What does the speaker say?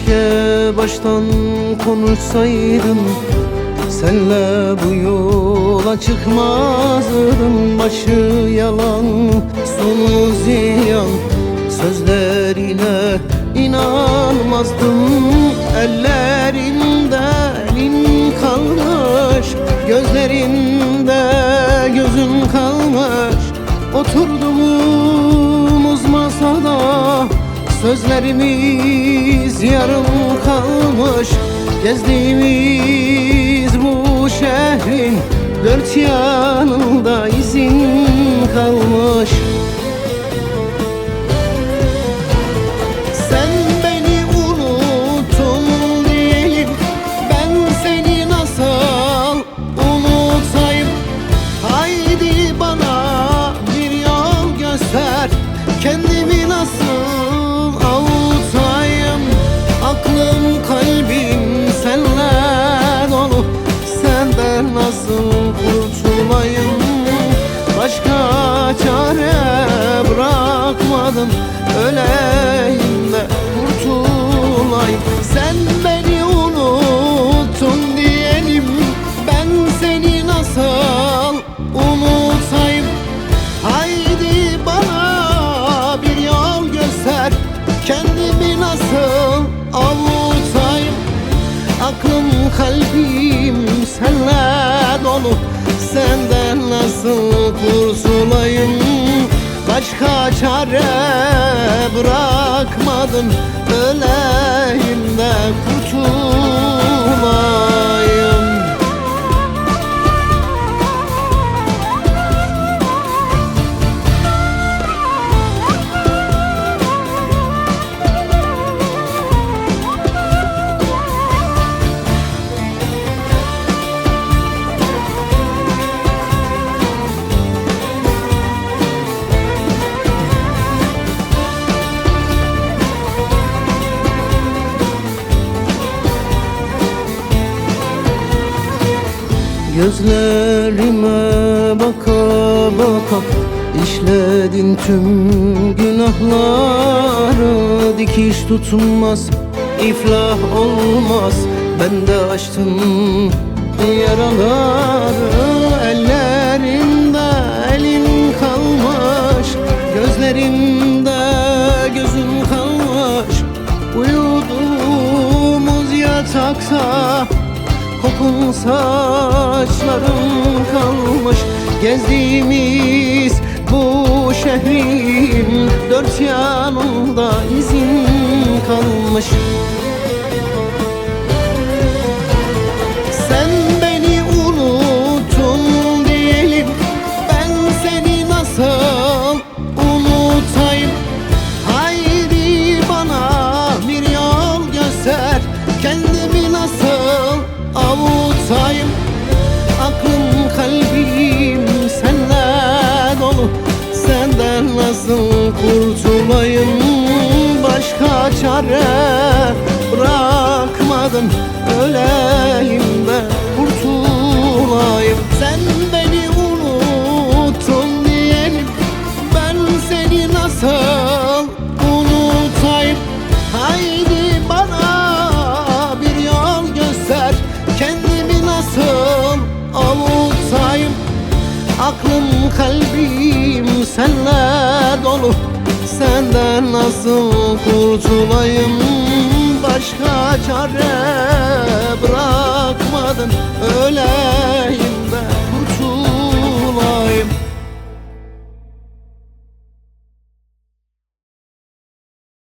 Keşke baştan konuşsaydım, senle bu yola çıkmazdım. Başı yalan, sonu ziyan, sözlerine inanmazdım. Ellerinde elin kalmış, gözlerinde gözün kalmış. Oturduğumuz masada sözlerimiz yarım kalmış. Gezdiğimiz bu şehrin dört yanında izin kalmış. Sen beni unuttun diyelim, ben seni nasıl unutayım? Haydi bana bir yol göster, kendimi nasıl avutayım? Aklım kalbim senle dolu, senden nasıl kurtulayım? Başka çare bırakmadım, öleyim de kurtulayım. Sen beni unuttun diyelim, ben seni nasıl unutayım? Haydi bana bir yol göster, kendimi nasıl avutayım? Aklım kalbim senle dolu, senden nasıl kurtulayım? Başka çare bırakmadım, öleyim de kurtulayım. Gözlerime baka baka işledin tüm günahları. Dikiş tutmaz, iflah olmaz, ben de açtım yaraları. Ellerinde elin kalmış, gözlerinde gözün kalmış. Uyuduğumuz yatakta kokun saçlarım kalmış. Gezdiğimiz bu şehrin dört yanında izin kalmış. Sen beni unuttun diyelim, ben seni nasıl unutayım? Haydi bana bir yol göster, kendimi nasıl avutayım? Aklım kalbim senle dolu, senden nasıl kurtulayım? Başka çare bırakmadım, öleyim de kurtulayım. Sen beni unuttun diyelim, ben seni nasıl unutayım? Haydi bana bir yol göster, kendimi nasıl avutayım? Aklım kalbim senle dolu, senden nasıl kurtulayım? Başka çare bırakmadın, öleyim